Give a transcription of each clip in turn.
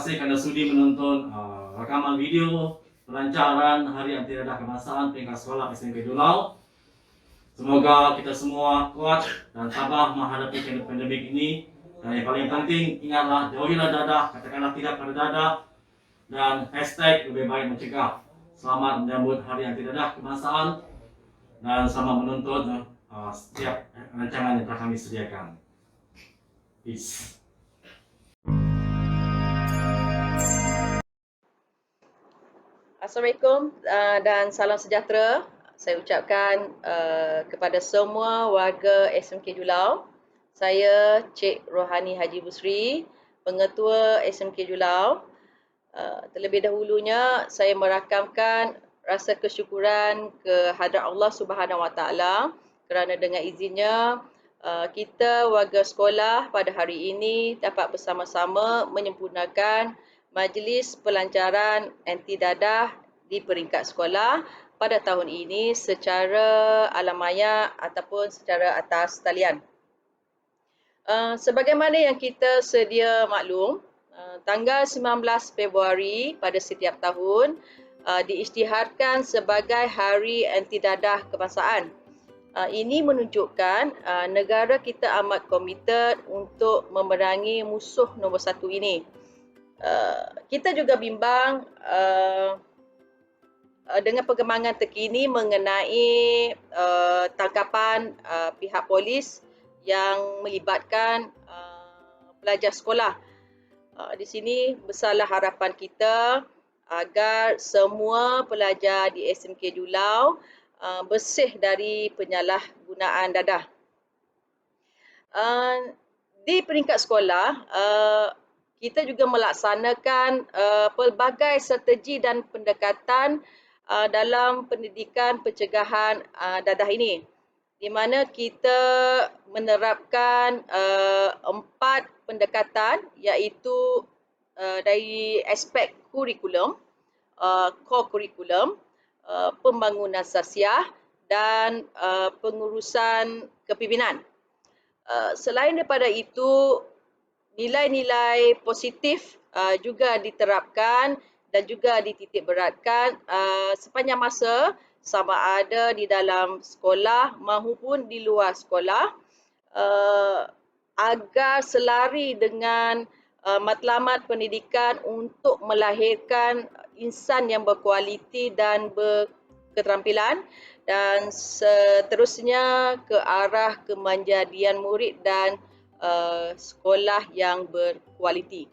kasih kerana sudi menonton rakaman video pelancaran Hari Anti Dadah Kebangsaan peringkat sekolah SMK Julau. Semoga kita semua kuat dan tabah menghadapi pandemik ini. Dan yang paling penting, ingatlah jauhilah dadah, katakanlah tidak pada dadah, dan hashtag lebih baik mencegah. Selamat menyambut Hari Anti Dadah Kebangsaan dan selamat menonton setiap rancangan yang telah kami sediakan. Peace. Assalamualaikum dan salam sejahtera. Saya ucapkan kepada semua warga SMK Julau. Saya Cik Rohani Haji Busri, Pengetua SMK Julau. Terlebih dahulunya saya merakamkan rasa kesyukuran ke hadrat Allah Subhanahu Wa Taala kerana dengan izinnya kita warga sekolah pada hari ini dapat bersama-sama menyempurnakan majlis pelancaran anti dadah di peringkat sekolah pada tahun ini secara alamaya ataupun secara atas talian. Sebagaimana yang kita sedia maklum, tanggal 19 Februari pada setiap tahun diisytiharkan sebagai Hari Anti Dadah Kebangsaan. Ini menunjukkan negara kita amat komited untuk memerangi musuh nombor satu ini. Kita juga bimbang dengan perkembangan terkini mengenai tangkapan pihak polis yang melibatkan pelajar sekolah. Di sini besarlah harapan kita agar semua pelajar di SMK Julau bersih dari penyalahgunaan dadah. Di peringkat sekolah, kita juga melaksanakan pelbagai strategi dan pendekatan dalam pendidikan pencegahan dadah ini, di mana kita menerapkan 4 pendekatan, iaitu dari aspek kurikulum, core kurikulum, pembangunan sasiah dan pengurusan kepimpinan. Selain daripada itu, nilai-nilai positif juga diterapkan dan juga dititik beratkan sepanjang masa, sama ada di dalam sekolah maupun di luar sekolah, agar selari dengan matlamat pendidikan untuk melahirkan insan yang berkualiti dan berketerampilan, dan seterusnya ke arah kemanjadian murid dan sekolah yang berkualiti.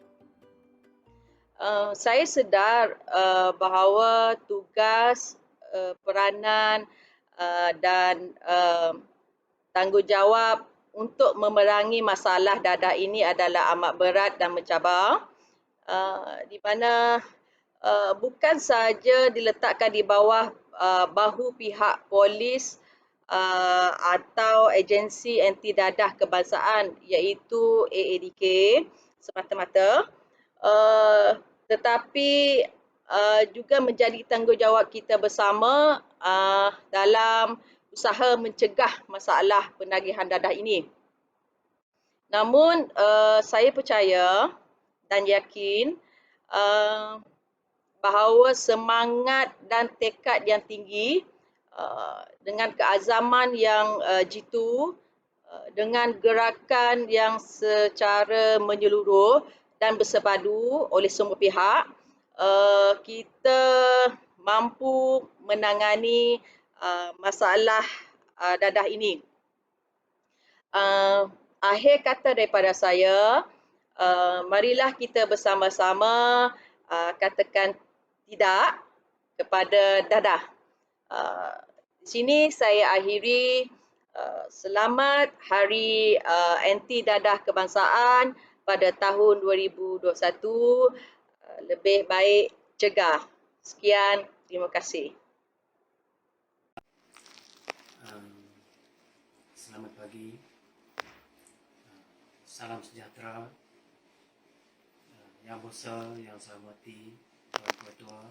Saya sedar bahawa tugas, peranan dan tanggungjawab untuk memerangi masalah dadah ini adalah amat berat dan mencabar, di mana bukan sahaja diletakkan di bawah bahu pihak polis atau agensi anti dadah kebangsaan, iaitu AADK semata-mata, tetapi juga menjadi tanggungjawab kita bersama dalam usaha mencegah masalah penagihan dadah ini. Namun saya percaya dan yakin bahawa semangat dan tekad yang tinggi, dengan keazaman yang jitu, dengan gerakan yang secara menyeluruh dan bersepadu oleh semua pihak, kita mampu menangani masalah dadah ini. Akhir kata daripada saya, marilah kita bersama-sama katakan tidak kepada dadah. Di sini saya akhiri. Selamat Hari Anti Dadah Kebangsaan pada tahun 2021. Lebih baik cegah. Sekian, terima kasih. Selamat pagi. Salam sejahtera. Yang besar, yang saya hormati Tuan Ketua,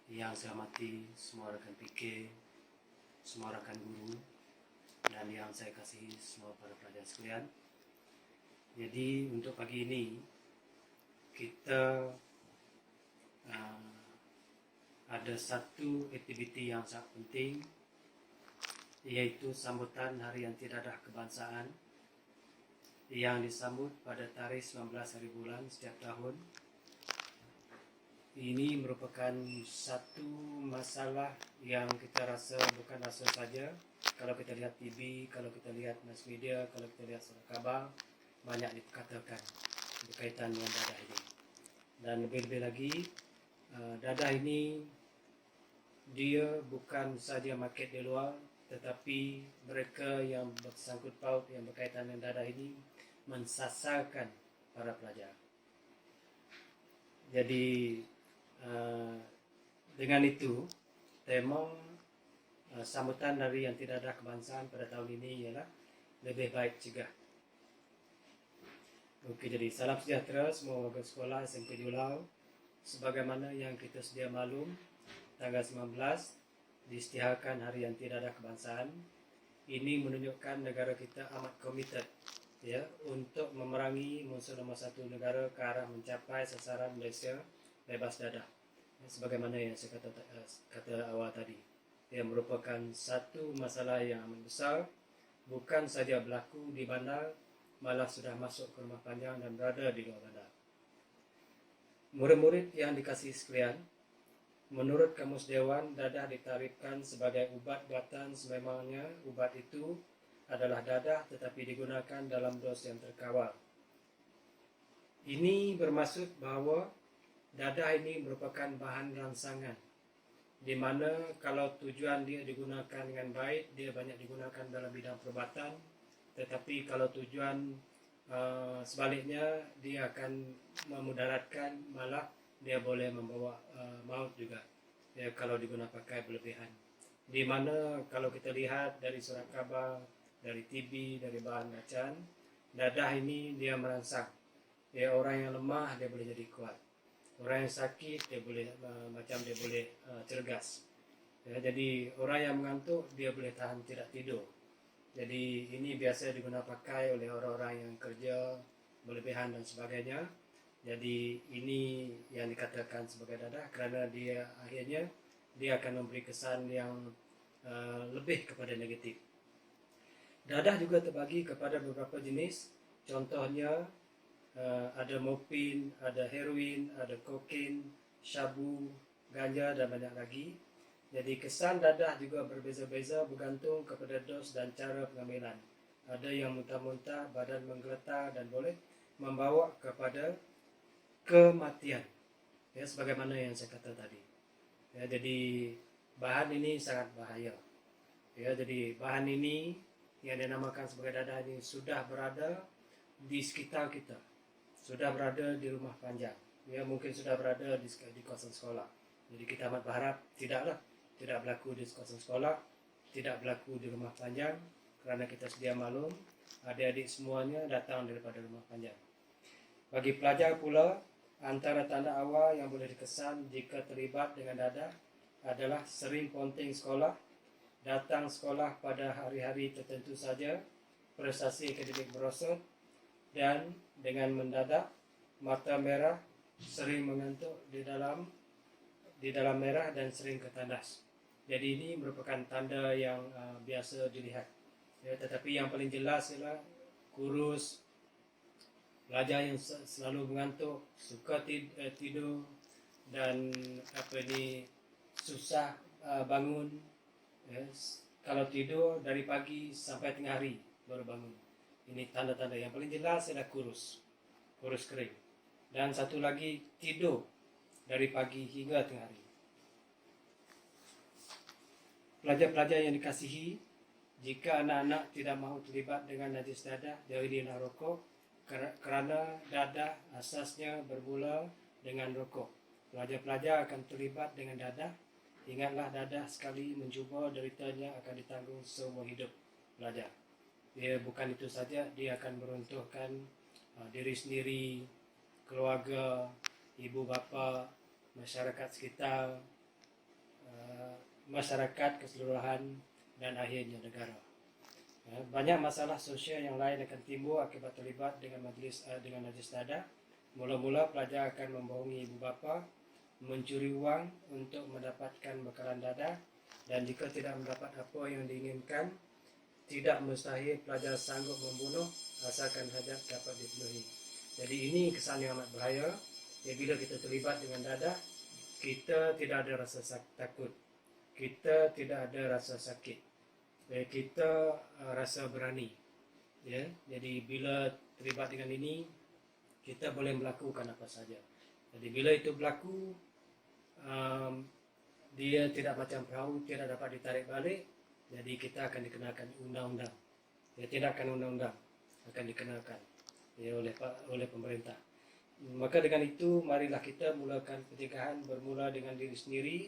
yang saya hormati semua rakan PK, semua rakan guru, dan yang saya kasihi semua para pelajar sekalian. Jadi untuk pagi ini kita ada satu aktiviti yang sangat penting, yaitu sambutan Hari Anti Dadah Kebangsaan yang disambut pada tarikh 19 hari bulan setiap tahun. Ini merupakan satu masalah yang kita rasa bukan rasa saja. Kalau kita lihat TV, kalau kita lihat mass media, kalau kita lihat surat khabar, banyak dikatakan berkaitan dengan dadah ini. Dan lebih-lebih lagi, dadah ini dia bukan saja market di luar, tetapi mereka yang bersangkut paut yang berkaitan dengan dadah ini mensasarkan para pelajar. Jadi dengan itu, tema sambutan Hari Anti Dadah Kebangsaan pada tahun ini ialah lebih baik cegah. Okey, jadi salam sejahtera semua warga sekolah SMK Julau. Sebagaimana yang kita sedia maklum, tanggal 19 diisytiharkan Hari Anti Dadah Kebangsaan. Ini menunjukkan negara kita amat komited ya untuk memerangi musuh nombor satu negara ke arah mencapai sasaran Malaysia bebas dadah. Sebagaimana yang saya kata awal tadi, ia merupakan satu masalah yang amat besar, bukan saja berlaku di bandar, malah sudah masuk ke rumah panjang dan berada di luar bandar. Murid-murid yang dikasihi sekalian, menurut Kamus Dewan, dadah ditarifkan sebagai ubat buatan sememangnya ubat itu adalah dadah tetapi digunakan dalam dos yang terkawal. Ini bermaksud bahawa dadah ini merupakan bahan rangsangan, di mana kalau tujuan dia digunakan dengan baik, dia banyak digunakan dalam bidang perubatan, tetapi kalau tujuan sebaliknya, dia akan memudaratkan, malah dia boleh membawa maut juga ya, kalau digunakan pakai berlebihan. Di mana kalau kita lihat dari surat khabar, dari TV, dari bahan bacaan, dadah ini dia merangsang ya, orang yang lemah dia boleh jadi kuat, orang yang sakit dia boleh dia boleh cergas ya. Jadi orang yang mengantuk dia boleh tahan tidak tidur. Jadi ini biasa digunakan pakai oleh orang-orang yang kerja berlebihan dan sebagainya. Jadi ini yang dikatakan sebagai dadah kerana dia akhirnya dia akan memberi kesan yang lebih kepada negatif. Dadah juga terbagi kepada beberapa jenis. Contohnya ada morfin, ada heroin, ada kokain, syabu, ganja dan banyak lagi. Jadi kesan dadah juga berbeza-beza bergantung kepada dos dan cara pengambilan. Ada yang muntah-muntah, badan menggeletar dan boleh membawa kepada kematian. Ya, sebagaimana yang saya kata tadi. Ya, jadi bahan ini sangat bahaya. Ya, jadi bahan ini yang dinamakan sebagai dadah ini sudah berada di sekitar kita, sudah berada di rumah panjang. Ya, mungkin sudah berada di kawasan sekolah. Jadi kita amat berharap tidak berlaku di kawasan sekolah, tidak berlaku di rumah panjang, kerana kita sedia maklum adik-adik semuanya datang daripada rumah panjang. Bagi pelajar pula, antara tanda awal yang boleh dikesan jika terlibat dengan dadah adalah sering ponting sekolah, datang sekolah pada hari-hari tertentu saja, prestasi akademik merosot, dan dengan mendadak mata merah, sering mengantuk di dalam merah dan sering ketandas. Jadi ini merupakan tanda yang biasa dilihat. Ya, tetapi yang paling jelas ialah kurus, pelajar yang selalu mengantuk, suka tidur dan susah bangun. Yes. Kalau tidur dari pagi sampai tengah hari baru bangun. Ini tanda-tanda yang paling jelas adalah kurus kering. Dan satu lagi, tidur dari pagi hingga tengah hari. Pelajar-pelajar yang dikasihi, jika anak-anak tidak mahu terlibat dengan najis dadah, jauhilah rokok, kerana dadah asasnya bermula dengan rokok. Pelajar-pelajar akan terlibat dengan dadah. Ingatlah, dadah sekali mencuba, deritanya akan ditanggung seumur hidup pelajar. Dia bukan itu saja, dia akan meruntuhkan diri sendiri, keluarga, ibu bapa, masyarakat sekitar, masyarakat keseluruhan, dan akhirnya negara. Banyak masalah sosial yang lain akan timbul akibat terlibat dengan najis dadah. Mula-mula pelajar akan membohongi ibu bapa, mencuri uang untuk mendapatkan bekalan dadah, dan jika tidak mendapat apa yang diinginkan, tidak mustahil pelajar sanggup membunuh asalkan hajat dapat dipenuhi. Jadi ini kesan yang amat bahaya. Bila kita terlibat dengan dadah, kita tidak ada rasa takut, kita tidak ada rasa sakit, kita rasa berani. Ya, jadi bila terlibat dengan ini, kita boleh melakukan apa saja. Jadi bila itu berlaku, dia tidak macam perahu, tidak dapat ditarik balik. Jadi kita akan dikenakan undang-undang. Ya, tindakan undang-undang akan dikenakan ya, oleh pemerintah. Maka dengan itu, marilah kita mulakan pencegahan bermula dengan diri sendiri,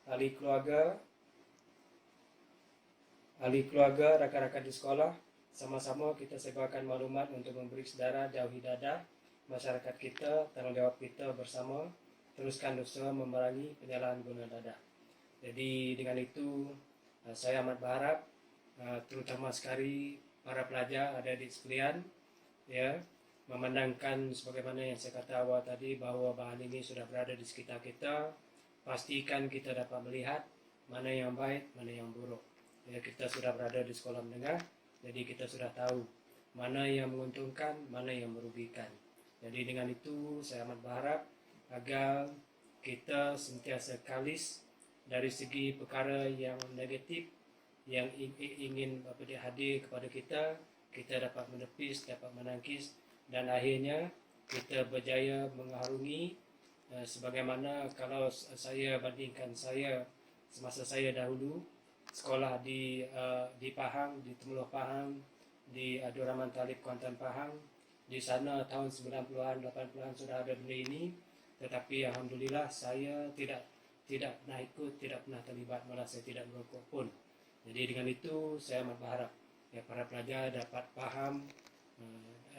ahli keluarga, rakan-rakan di sekolah. Sama-sama kita sebarkan maklumat untuk memberi sedara jauhi dadah. Masyarakat kita, tanggungjawab kita bersama, teruskan usaha memerangi penyalahgunaan dadah. Jadi dengan itu, saya amat berharap, terutama sekali para pelajar, adik-adik sekalian, ya, memandangkan sebagaimana yang saya kata awal tadi, bahawa bahan ini sudah berada di sekitar kita. Pastikan kita dapat melihat mana yang baik, mana yang buruk. Ya, kita sudah berada di sekolah menengah, jadi kita sudah tahu mana yang menguntungkan, mana yang merugikan. Jadi dengan itu saya amat berharap agar kita sentiasa kalis dari segi perkara yang negatif yang ingin hadir kepada kita dapat menepis, dapat menangkis, dan akhirnya kita berjaya mengharungi. Sebagaimana kalau saya bandingkan semasa saya dahulu sekolah di Pahang, di Temeloh Pahang, di Abdul Rahman Talib Kuantan Pahang, di sana tahun 90-an 80-an sudah ada benda ini, tetapi alhamdulillah saya tidak pernah ikut, tidak pernah terlibat, malah saya tidak merokok pun. Jadi dengan itu saya amat berharap ya para pelajar dapat faham,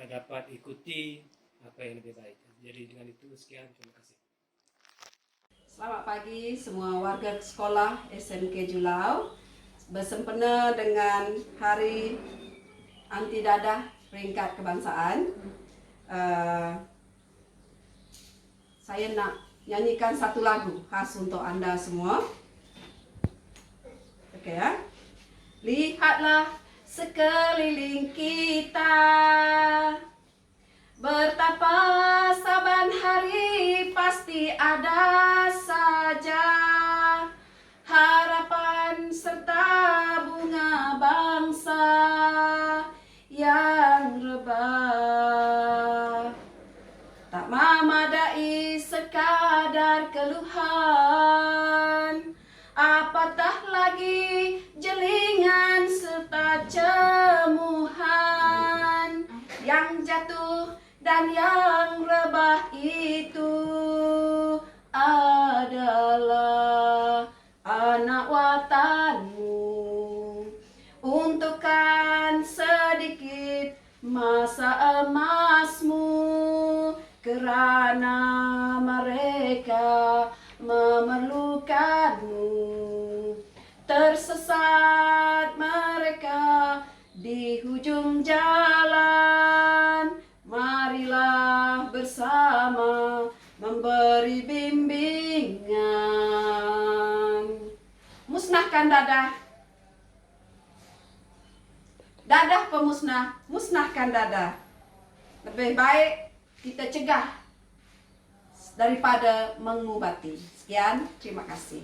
dapat ikuti apa yang lebih baik. Jadi dengan itu sekian, terima kasih. Selamat pagi semua warga sekolah SMK Julau. Bersempena dengan Hari Anti Dadah Peringkat Kebangsaan, saya nak nyanyikan satu lagu khas untuk anda semua. Okey ya. Lihatlah sekeliling kita, betapa saban hari pasti ada saja harapan serta bunga bangsa yang rebah. Tak memadai sekadar keluhan, apatah lagi jelingan serta cemuhan. Yang jatuh dan yang rebah itu adalah anak watanmu. Untukkan sedikit masa emasmu, kerana mereka memerlukanmu. Tersesat mereka di hujung jalan, marilah bersama memberi bimbingan. Musnahkan dadah. Dadah pemusnah, musnahkan dadah. Lebih baik kita cegah daripada mengubati. Sekian, terima kasih.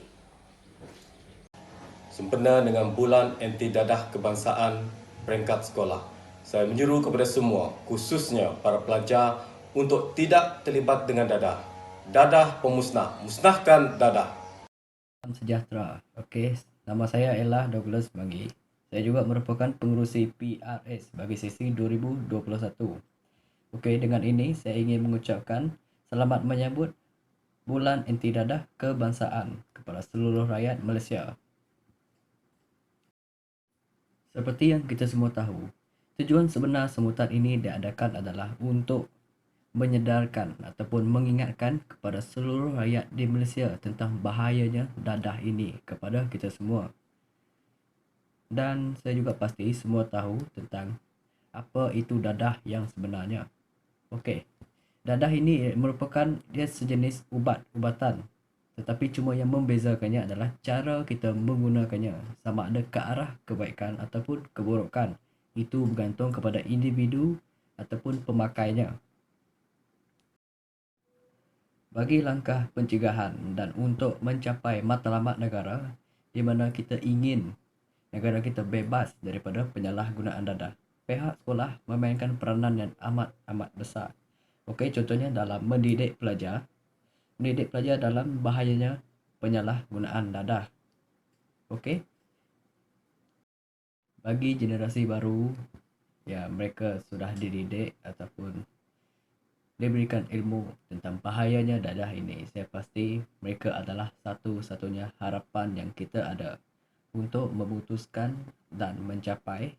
Sempena dengan Bulan Anti Dadah Kebangsaan peringkat sekolah, saya menyeru kepada semua, khususnya para pelajar, untuk tidak terlibat dengan dadah. Dadah pemusnah, musnahkan dadah. Salam sejahtera. Okey, nama saya Ella Douglas Manggi. Saya juga merupakan pengerusi PRS bagi sesi 2021. Okey, dengan ini saya ingin mengucapkan selamat menyambut Bulan Anti Dadah Kebangsaan kepada seluruh rakyat Malaysia. Seperti yang kita semua tahu, tujuan sebenar semutan ini diadakan adalah untuk menyedarkan ataupun mengingatkan kepada seluruh rakyat di Malaysia tentang bahayanya dadah ini kepada kita semua. Dan saya juga pasti semua tahu tentang apa itu dadah yang sebenarnya. Okey, Dadah ini merupakan dia sejenis ubatan, tetapi cuma yang membezakannya adalah cara kita menggunakannya, sama ada ke arah kebaikan ataupun keburukan. Itu bergantung kepada individu ataupun pemakainya. Bagi langkah pencegahan dan untuk mencapai matlamat negara di mana kita ingin negara kita bebas daripada penyalahgunaan dadah, pihak sekolah memainkan peranan yang amat besar. Okey, contohnya dalam mendidik pelajar dalam bahayanya penyalahgunaan dadah. Okey. Bagi generasi baru, ya mereka sudah dididik ataupun diberikan ilmu tentang bahayanya dadah ini. Saya pasti mereka adalah satu-satunya harapan yang kita ada untuk memutuskan dan mencapai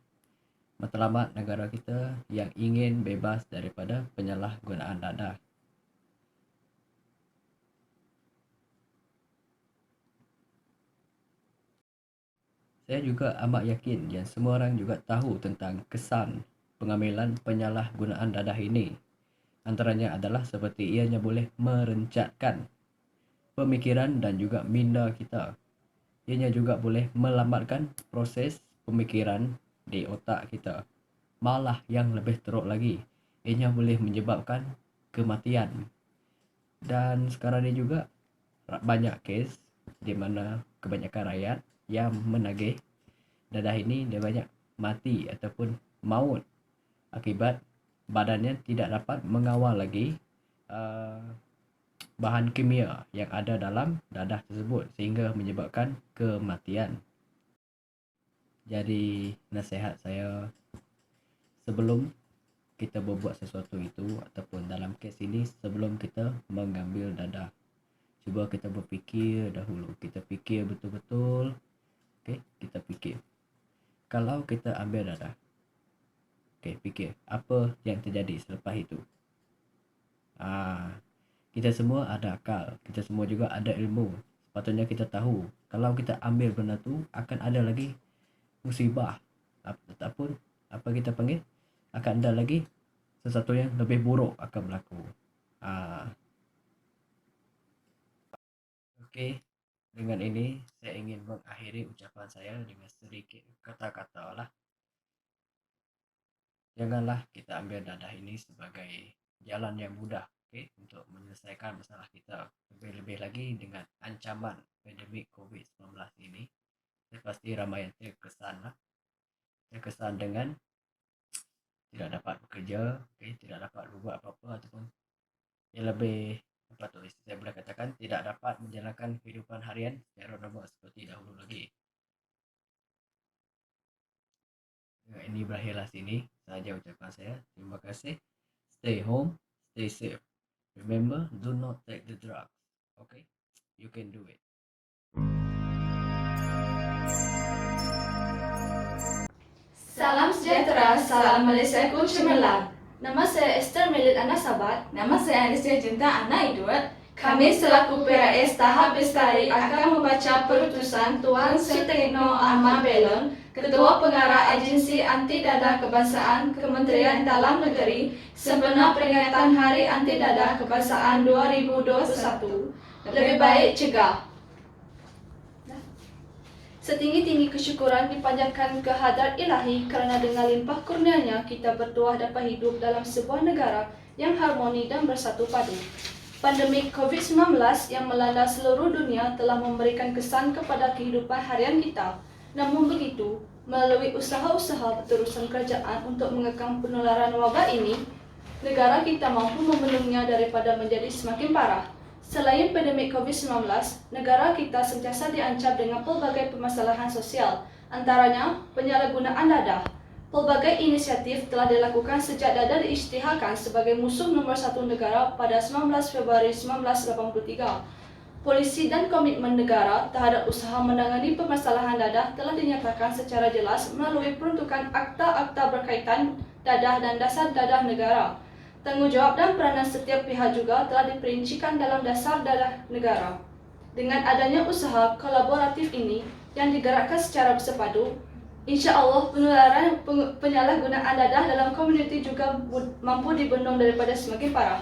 matlamat negara kita yang ingin bebas daripada penyalahgunaan dadah. Saya juga amat yakin yang semua orang juga tahu tentang kesan pengambilan penyalahgunaan dadah ini. Antaranya adalah seperti ianya boleh merencatkan pemikiran dan juga minda kita. Ianya juga boleh melambatkan proses pemikiran di otak kita. Malah yang lebih teruk lagi, ianya boleh menyebabkan kematian. Dan sekarang ini juga banyak kes di mana kebanyakan rakyat yang menagih dadah ini dia banyak mati ataupun maut akibat badannya tidak dapat mengawal lagi bahan kimia yang ada dalam dadah tersebut sehingga menyebabkan kematian. Jadi nasihat saya, sebelum kita berbuat sesuatu itu ataupun dalam kes ini, sebelum kita mengambil dadah, cuba kita berfikir dahulu. Kita fikir betul-betul. Okey, kita fikir. Kalau kita ambil dadah, okey, fikir apa yang terjadi selepas itu. Kita semua ada akal, kita semua juga ada ilmu. Sepatutnya kita tahu kalau kita ambil benda tu akan ada lagi musibah ataupun apa kita panggil, akan ada lagi sesuatu yang lebih buruk akan berlaku. Okey, dengan ini saya ingin mengakhiri ucapan saya dengan sedikit kata-kata lah. Janganlah kita ambil dadah ini sebagai jalan yang mudah, okey, untuk menyelesaikan masalah kita. Lebih-lebih lagi dengan ancaman pandemik COVID-19 ini, saya pasti ramai yang terkesan lah. Terkesan dengan tidak dapat bekerja, okey, tidak dapat berbuat apa-apa ataupun yang lebih apa tu, saya boleh katakan tidak dapat menjalankan kehidupan harian secara normal seperti dahulu lagi. Ini berakhirlah sini sahaja ucapan saya. Terima kasih. Stay home, stay safe. Remember, do not take the drugs. Okay? You can do it. Salam sejahtera, salam Malaysia ku cemerlang. Nama saya Esther Melit Ana Sabat. Nama saya Anastasia Cinta Ana Edward. Kami selaku PRS Tahap Bestari akan membaca perutusan Tuan Sutekno Ahmad Belon, Ketua Pengarah Agensi Anti Dadah Kebangsaan Kementerian Dalam Negeri sempena peringatan Hari Anti Dadah Kebangsaan 2021. Lebih baik cegah. Setinggi-tinggi kesyukuran dipanjatkan ke hadrat ilahi kerana dengan limpah kurnianya kita berdua dapat hidup dalam sebuah negara yang harmoni dan bersatu padu. Pandemik COVID-19 yang melanda seluruh dunia telah memberikan kesan kepada kehidupan harian kita. Namun begitu, melalui usaha-usaha berterusan kerajaan untuk mengekang penularan wabak ini, negara kita mampu membendungnya daripada menjadi semakin parah. Selain pandemik COVID-19, negara kita sentiasa diancam dengan pelbagai permasalahan sosial, antaranya penyalahgunaan dadah. Pelbagai inisiatif telah dilakukan sejak dadah diisytiharkan sebagai musuh nombor satu negara pada 19 Februari 1983. Polisi dan komitmen negara terhadap usaha menangani permasalahan dadah telah dinyatakan secara jelas melalui peruntukan akta-akta berkaitan dadah dan dasar dadah negara. Tanggungjawab dan peranan setiap pihak juga telah diperincikan dalam dasar dadah negara. Dengan adanya usaha kolaboratif ini yang digerakkan secara bersepadu, insya-Allah penyalahgunaan dadah dalam komuniti juga mampu dibendung daripada semakin parah.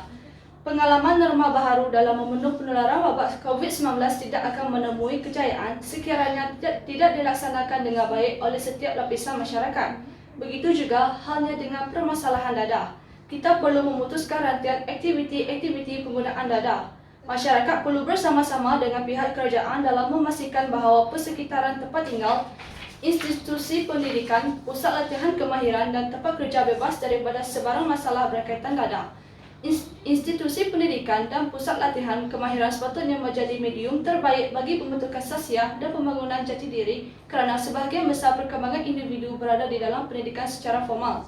Pengalaman norma baharu dalam memenuhi penularan wabak COVID-19 tidak akan menemui kejayaan sekiranya tidak dilaksanakan dengan baik oleh setiap lapisan masyarakat. Begitu juga halnya dengan permasalahan dadah. Kita perlu memutuskan rantian aktiviti-aktiviti penggunaan dadah. Masyarakat perlu bersama-sama dengan pihak kerajaan dalam memastikan bahawa persekitaran tempat tinggal, institusi pendidikan, pusat latihan kemahiran dan tempat kerja bebas daripada sebarang masalah berkaitan dadah. Institusi pendidikan dan pusat latihan kemahiran sepatutnya menjadi medium terbaik bagi pembentukan sasiah dan pembangunan jati diri kerana sebahagian besar perkembangan individu berada di dalam pendidikan secara formal.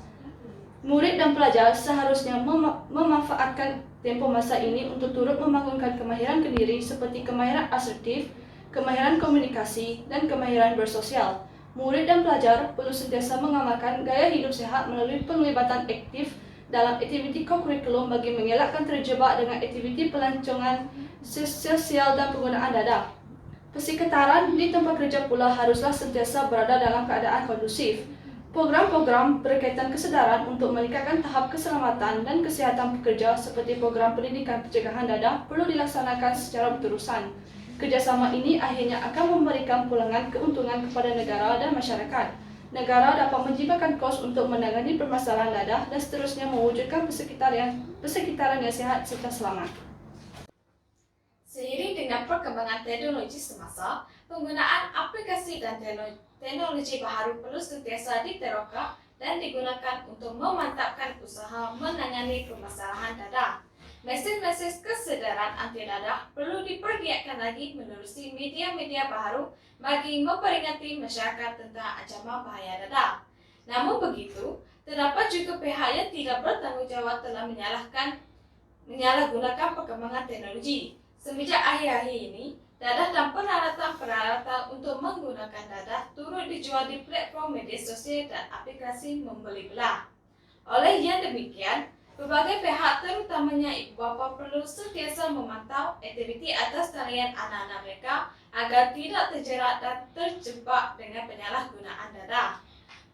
Murid dan pelajar seharusnya memanfaatkan tempoh masa ini untuk turut membangunkan kemahiran kendiri seperti kemahiran asertif, kemahiran komunikasi, dan kemahiran bersosial. Murid dan pelajar perlu sentiasa mengamalkan gaya hidup sihat melalui penglibatan aktif dalam aktiviti kokurikulum bagi mengelakkan terjebak dengan aktiviti pelancongan sosial dan penggunaan dadah. Persekitaran di tempat kerja pula haruslah sentiasa berada dalam keadaan kondusif. Program-program berkaitan kesedaran untuk meningkatkan tahap keselamatan dan kesihatan pekerja seperti program pendidikan pencegahan dadah perlu dilaksanakan secara berterusan. Kerjasama ini akhirnya akan memberikan pulangan keuntungan kepada negara dan masyarakat. Negara dapat menjimatkan kos untuk menangani permasalahan dadah dan seterusnya mewujudkan persekitaran yang sihat serta selamat. Seiring dengan perkembangan teknologi semasa, penggunaan aplikasi dan teknologi baharu perlu sentiasa diterapkan dan digunakan untuk memantapkan usaha menangani permasalahan dadah. Mesej-mesej kesedaran anti dadah perlu dipergiatkan lagi menerusi media-media baharu bagi memperingati masyarakat tentang ancaman bahaya dadah. Namun begitu, terdapat juga pihak yang tidak bertanggungjawab telah menyalahgunakan perkembangan teknologi. Semenjak akhir-akhir ini, dadah dan peralatan untuk menggunakan dadah turut dijual di platform media sosial dan aplikasi membeli belah. Oleh yang demikian, berbagai pihak terutamanya ibu bapa perlu sentiasa memantau aktiviti atas talian anak-anak mereka agar tidak terjerat dan terjebak dengan penyalahgunaan dadah.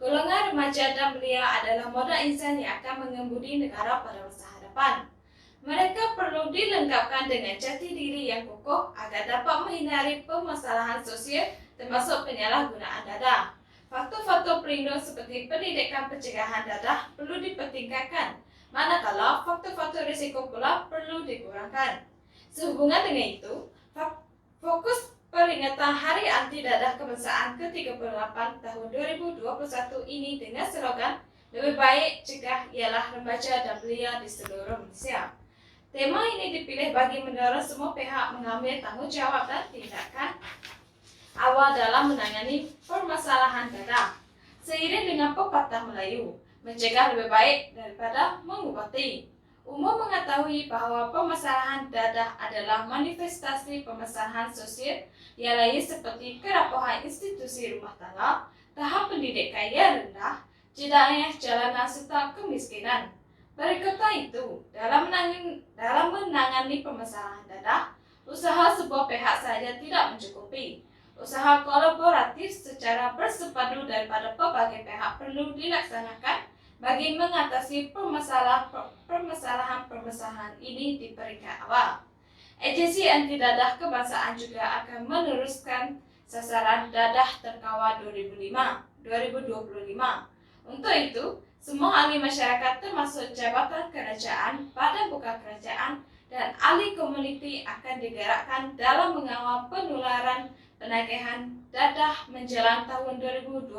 Golongan remaja dan belia adalah modal insan yang akan mengemudi negara pada masa hadapan. Mereka perlu dilengkapkan dengan jati diri yang kokoh agar dapat menghindari permasalahan sosial termasuk penyalahgunaan dadah. Faktor-faktor pelindung seperti pendidikan pencegahan dadah perlu dipertingkatkan, manakala faktor-faktor risiko pula perlu dikurangkan. Sehubungan dengan itu, fokus peringatan Hari Anti Dadah Kebangsaan ke-38 tahun 2021 ini dengan slogan "Lebih baik cegah ialah remaja dan belia di seluruh Malaysia". Tema ini dipilih bagi mendorong semua pihak mengambil tanggungjawab dan tindakan awal dalam menangani permasalahan dadah. Seiring dengan pepatah Melayu, mencegah lebih baik daripada mengobati. Umum mengetahui bahawa permasalahan dadah adalah manifestasi permasalahan sosial yang lain seperti kerapuhan institusi rumah tangga, tahap pendidikan yang rendah, jedanya jalanan serta kemiskinan. Berkata itu, dalam menangani permasalahan dadah, usaha sebuah pihak sahaja tidak mencukupi. Usaha kolaboratif secara bersepadu daripada pelbagai pihak perlu dilaksanakan bagi mengatasi permasalahan ini di peringkat awal. Agensi Anti Dadah Kebangsaan juga akan meneruskan sasaran dadah terkawal 2025. Untuk itu, semua ahli masyarakat termasuk jabatan kerajaan, badan bukan kerajaan, dan ahli komuniti akan digerakkan dalam mengawal penularan penagihan dadah menjelang tahun 2025.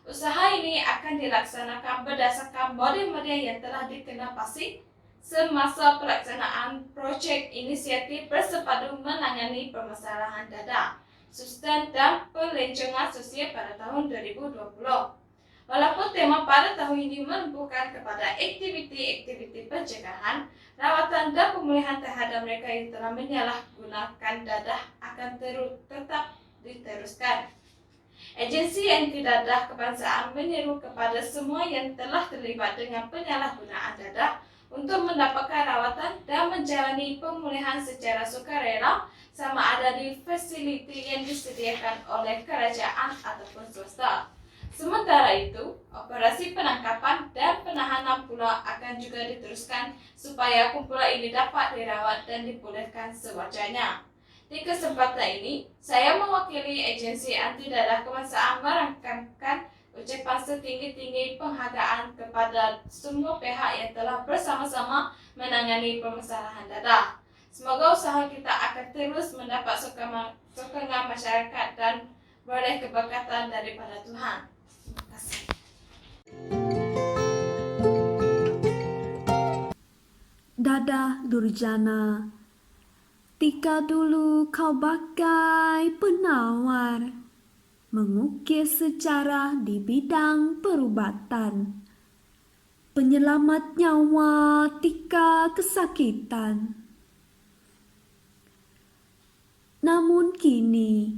Usaha ini akan dilaksanakan berdasarkan model-model yang telah dikenal pasti semasa pelaksanaan projek inisiatif bersepadu menangani permasalahan dadah, sustain dan pelancongan sosial pada tahun 2020. Walaupun tema pada tahun ini menumpukan kepada aktiviti-aktiviti pencegahan, rawatan dan pemulihan terhadap mereka yang telah menyalahgunakan dadah akan tetap diteruskan. Agensi Anti Dadah Kebangsaan menyeru kepada semua yang telah terlibat dengan penyalahgunaan dadah untuk mendapatkan rawatan dan menjalani pemulihan secara sukarela sama ada di fasiliti yang disediakan oleh kerajaan ataupun swasta. Sementara itu, operasi penangkapan dan penahanan pula akan juga diteruskan supaya kumpulan ini dapat dirawat dan dipulihkan sewajarnya. Di kesempatan ini, saya mewakili Agensi Anti Dadah Kebangsaan merangkamkan ucapan setinggi-tinggi penghargaan kepada semua pihak yang telah bersama-sama menangani permasalahan dadah. Semoga usaha kita akan terus mendapat sokongan masyarakat dan beroleh keberkatan daripada Tuhan. Terima kasih. Dadah Durjana, tika dulu kau bagai penawar, mengukir sejarah di bidang perubatan, penyelamat nyawa tika kesakitan. Namun kini,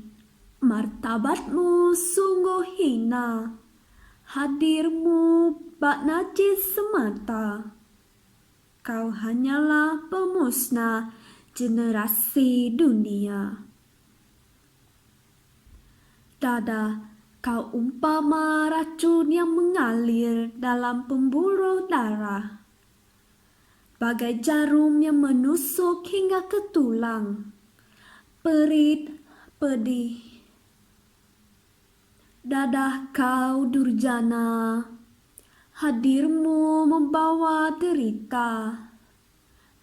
martabatmu sungguh hina, hadirmu bak najis semata. Kau hanyalah pemusnah generasi dunia. Dadah, kau umpama racun yang mengalir dalam pembuluh darah, bagai jarum yang menusuk hingga ke tulang, perit, pedih. Dadah kau Durjana, hadirmu membawa derita,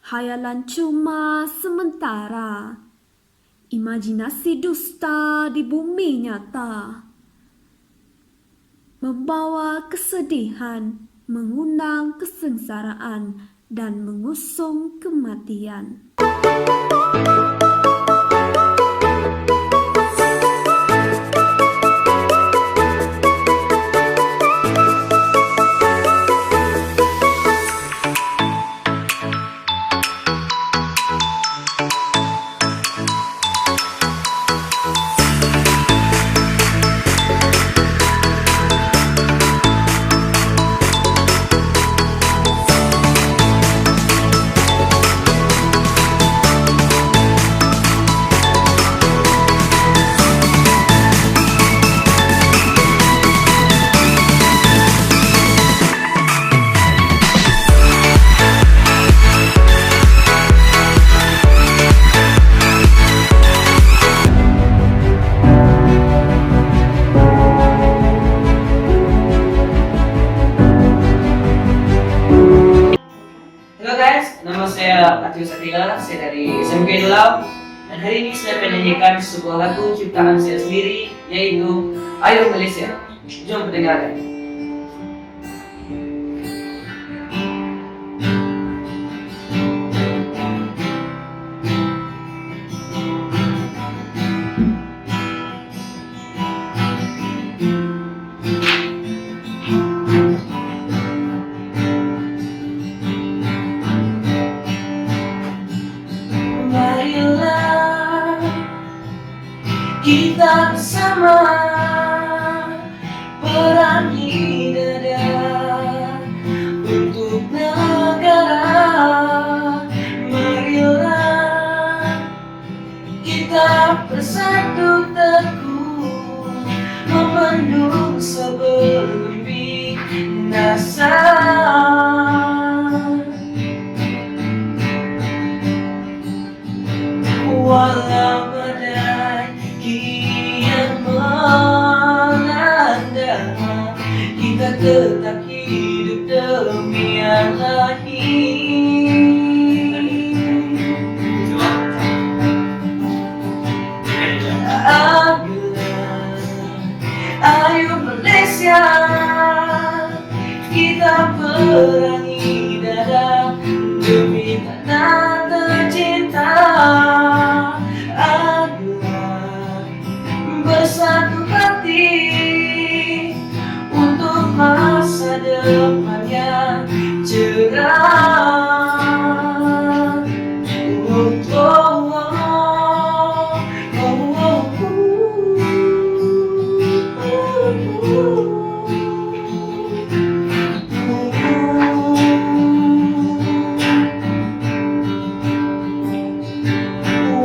hayalan cuma sementara, imajinasi dusta di bumi nyata, membawa kesedihan, mengundang kesengsaraan, dan mengusung kematian. Saya dari SMK Dulau, dan hari ini saya akan menyanyikan sebuah lagu ciptaan saya sendiri, yaitu Ayo Malaysia. Jom pendengarkan. Kita bersama perangi dada untuk negara. Marilah kita bersatu teguh membendung sebelum binasa. Walau badai kian melanda, kita tetap hidup demi yang lahir. Ayo Malaysia, kita perangi dada demi tanah tercinta. Bersatu hati untuk masa depan yang cerah.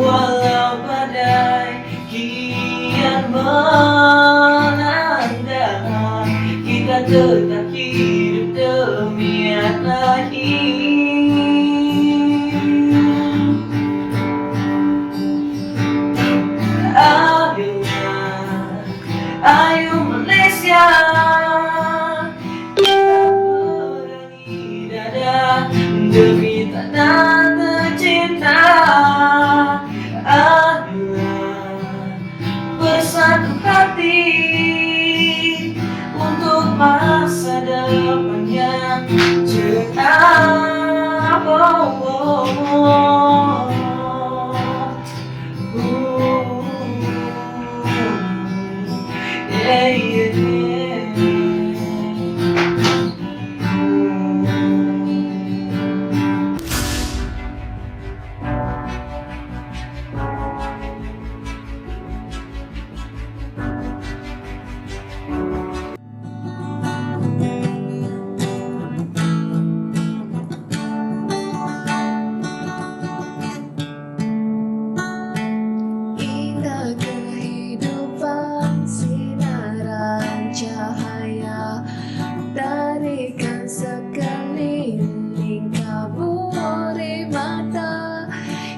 Walau badai kian melanda, kita dan tetap hidup demi lahir. Ayo Malaysia, kita berangi dada demi tanah tercinta. Ayolah bersatu hati untuk masa depan yang cerah. Yeah, yeah, Indah kehidupan sinaran cahaya tarikan sekeliling kaburi mata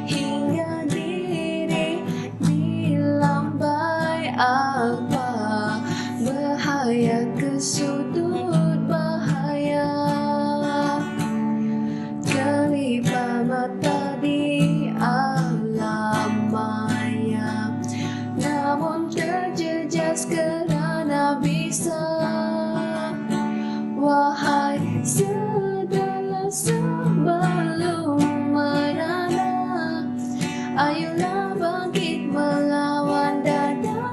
hingga diri dilambai apa bahaya ke sudut bahaya kelipar mata di alam maya namun terjejas kerana bisa. Wahai saudara sebelum merana, ayolah bangkit melawan dada.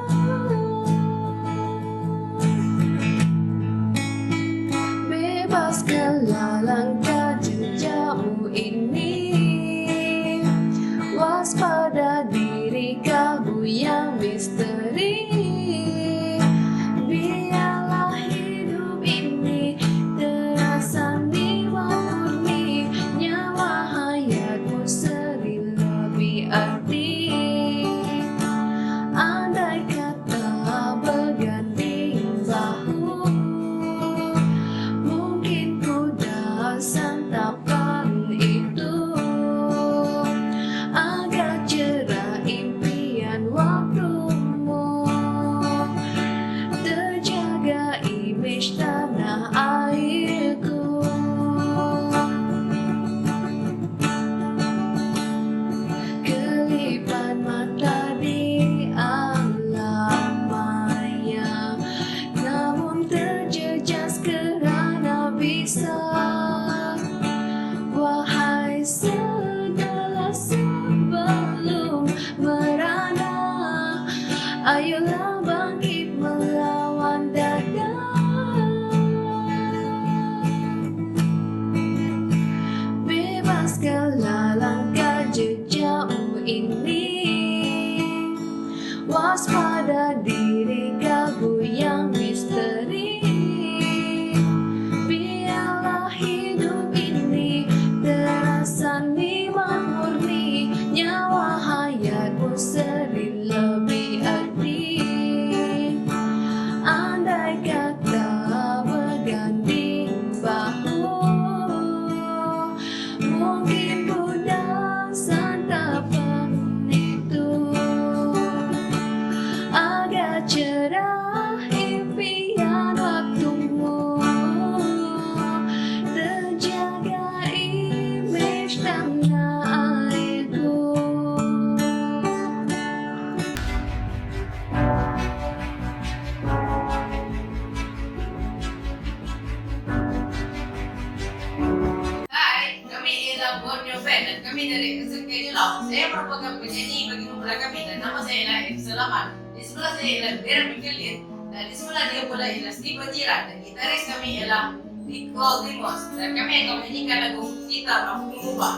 Bebaskanlah langkah jejakmu ini, waspada diri kamu yang misteri. Biarlah hidup ini terasa niwa murni, nyawa hayatmu seri lebih arti. Andai kata berganding bahu, mungkin kuda santapan itu agak cerah impian waktumu, terjaga imej tanah airku. Kelipan mata di alam maya namun terjejas kerana bisa. Wahai saudara sebelum merana, ayolah bangkit melawan dada. Bebaskanlah langkah jejakmu ini, waspada diri kamu yang misteri. Biarlah hidup ini terasa nikmat murni, nyawa hayatmu seri lebih arti. Andai kata berganding bahu, mungkin mudah santapan itu agak cerah impian waktumu, terjaga imej tanah airku. Hai, kami ialah Borneo Band dan kami dari SMK Julau. Saya merupakan penyanyi bagi pemuda kami dan nama saya ialah Edi Selamat. Di sebelah saya ialah Dera Miguelin dan di sebelah dia pula ialah Steve Jiran dan gitaris kami ialah Nicole Dimos dan kami akan menyanyikan lagu Kita Mampu Mengubah.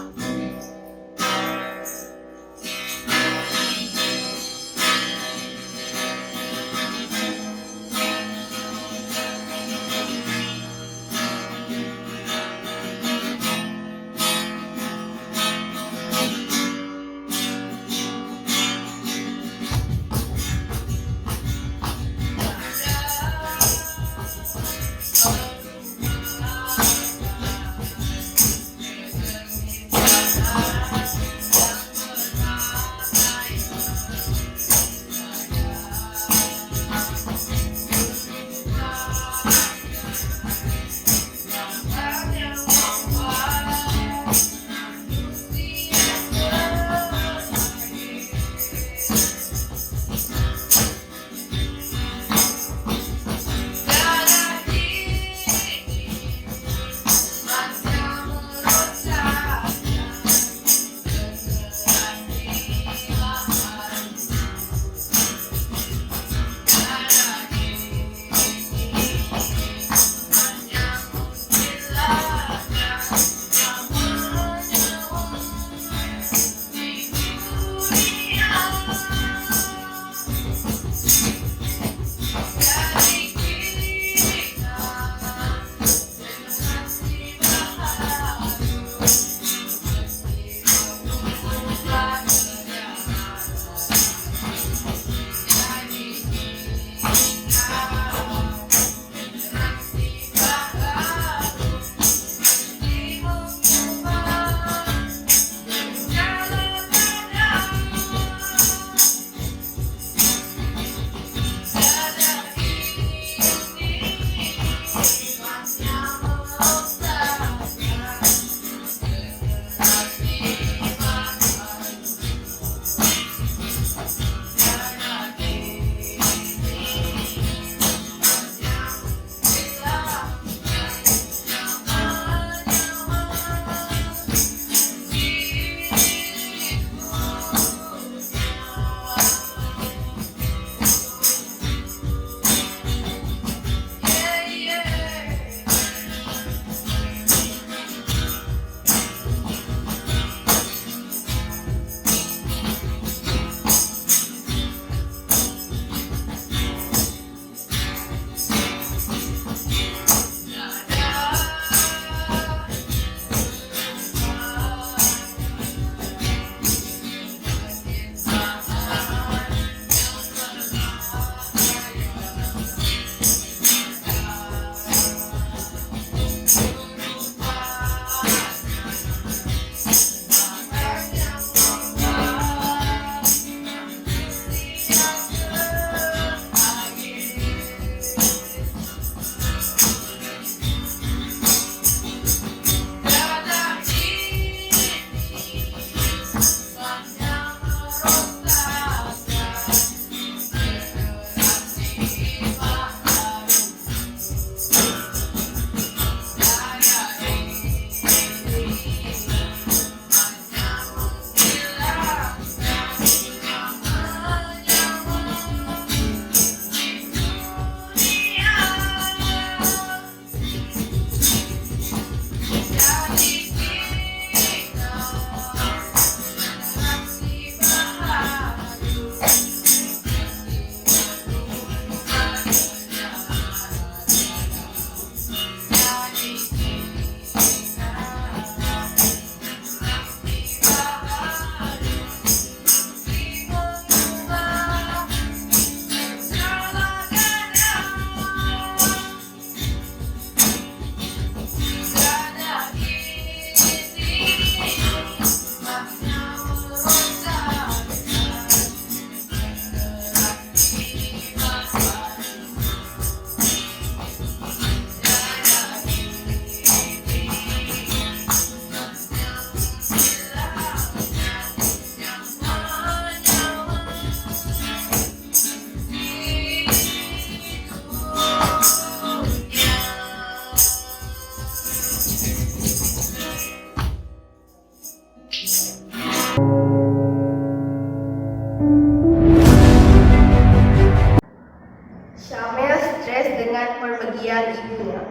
Syamil stres dengan perpergian ibunya.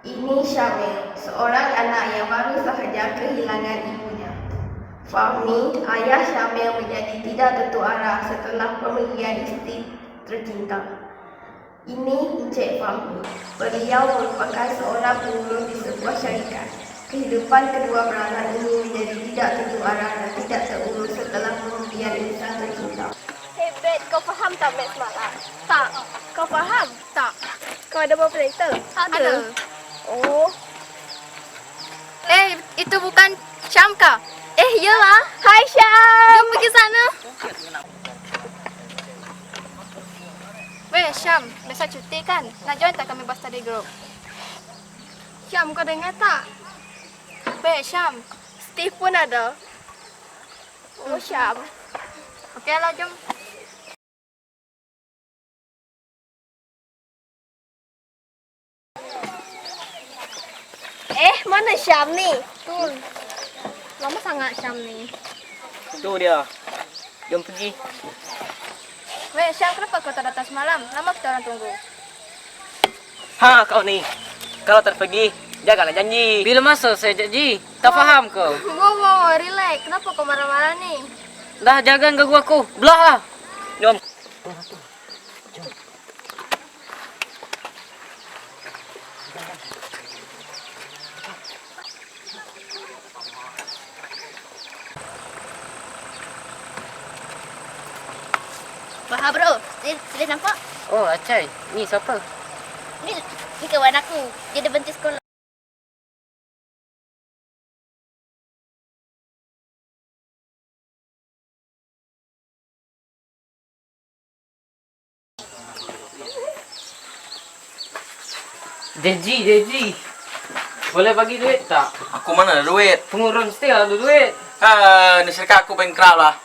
Ini Syamil, seorang anak yang baru sahaja kehilangan ibunya. Fahmi, ayah Syamil menjadi tidak tentu arah setelah perpergian isteri tercinta. Ini Encik Fahmi. Beliau merupakan seorang pengurus di sebuah syarikat. Kehidupan kedua beranak ini menjadi tidak tentu arah dan tidak terurus setelah perpergian insan tercinta. Hey Bet, kau faham tak Bet semalam? Tak. Kau faham? Tak. Kau ada bawa printer? Ada. Oh. Itu bukan Syam kah? Yalah. Hai Syam. Jom pergi sana. Weh Syam, besok cuti kan? Nak join tak kami buat study group? Syam, kau dengar tak? Weh Syam, Steve pun ada. Oh Syam. Okeylah, jom. Mana Syam ni? Tuh. Lama sangat Syam ni. Tu dia. Jom pergi. Weh Syam, kenapa kau tak datang semalam? Lama kita orang tunggu. Ha, kau ni. Kalau tak pergi, jagalah janji. Bila masa saya janji? Tak faham kau? Wow, relax. Kenapa kau marah-marah ni? Dah, jangan ganggu aku. Belah lah. Jom. Wah bro, sudah nampak? Oh, Acai. Ni siapa? Ni kawan aku. Dia dah berhenti sekolah. Deji. Boleh bagi duit tak? Aku mana ada duit? Pengurus mesti ada duit. Ni syarikat aku bankrupt lah.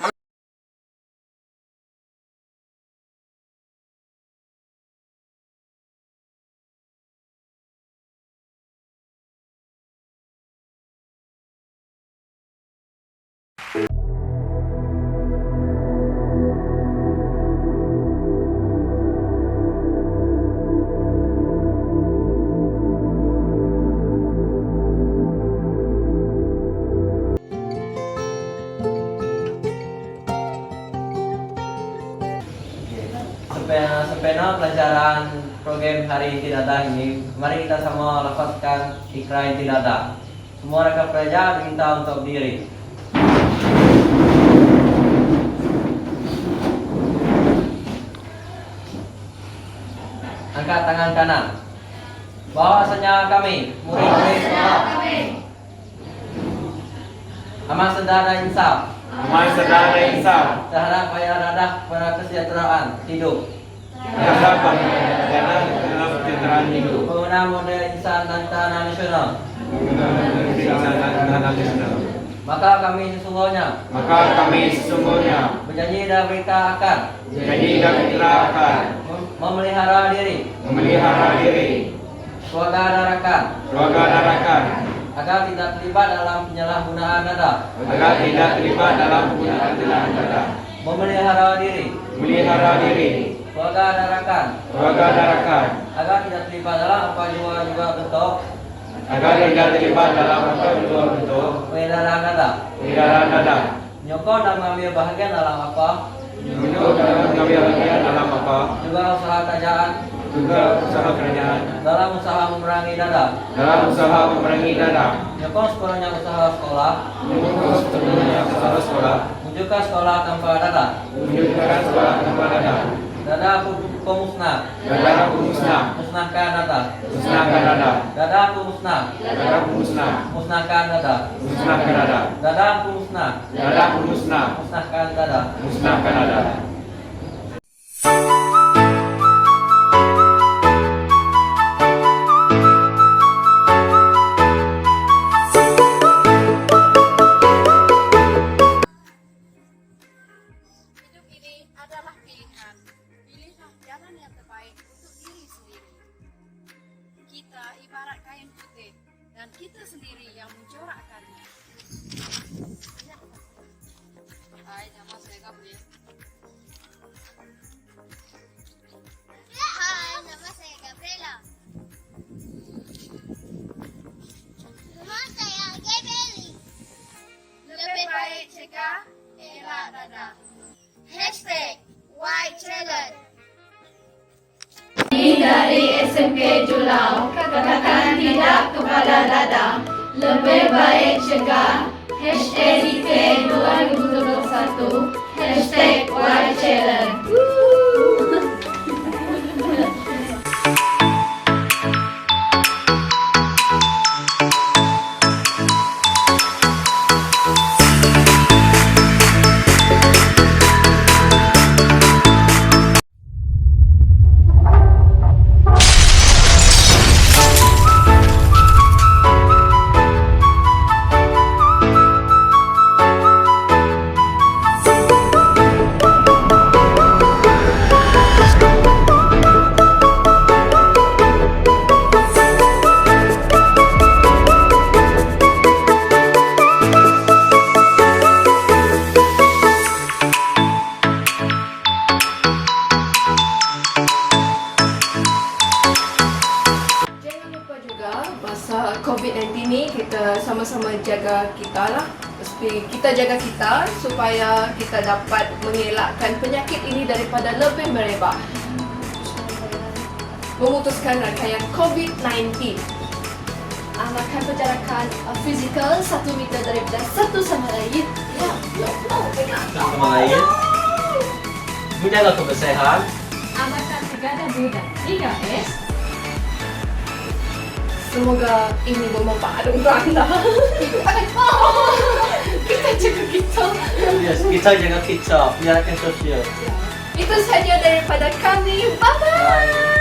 Sempena pelajaran program hari inti data ini, mari kita sama lafazkan ikrar inti data. Semua rekan pelajar diminta untuk berdiri. Angkat tangan kanan. Bahwasanya kami, murid-murid sekolah, amal saudara insaf, terhadap bayar dadah pada kesejahteraan hidup, penggunaan model insan dan tahanan nasional. Maka kami sesungguhnya berjanji dan berita akan memelihara diri, keluarga dan rakan, agar tidak terlibat dalam penyalahgunaan data, memelihara diri, keluarga dan rakan, agar tidak terlibat dalam apa juga bentuk peredaran data, menyokong dan mengambil bahagian dalam apa juga usaha kerajaan dalam usaha memerangi dada, menyokong sekolahnya usaha sekolah, menunjukkan sekolah tanpa dada, dada pemusnah, musnahkan dada, dada pemusnah, musnahkan dada, dada pemusnah, musnahkan dada. Hidup ini adalah pilihan. Pilihlah jalan yang terbaik untuk diri sendiri. Kita ibarat kain putih dan kita sendiri yang mencorakkannya. Hai, nama saya Gabriela. Nama saya Gabrieli. Lebih baik cegah, elak dadah. #WhyChallenge. Dari SMK Julau, katakan tidak kepada dadah. Lebih baik cegah. #DK 2021. #WhyChallenge. Masa COVID-19 ni kita sama-sama jaga kita lah. Mesti kita jaga kita supaya kita dapat mengelakkan penyakit ini daripada lebih merebak. Memutuskan rangkaian COVID-19. Amalkan penjarakan fizikal 1 meter daripada satu sama lain. Ya, Sama lain. Menjaga kebersihan. amalkan 3W dan 3S. Semoga ini bermanfaat untuk anda. Kita jaga kita. Yes, kita jaga kita. Biarkan sosial. Itu saja daripada kami. Bye-bye.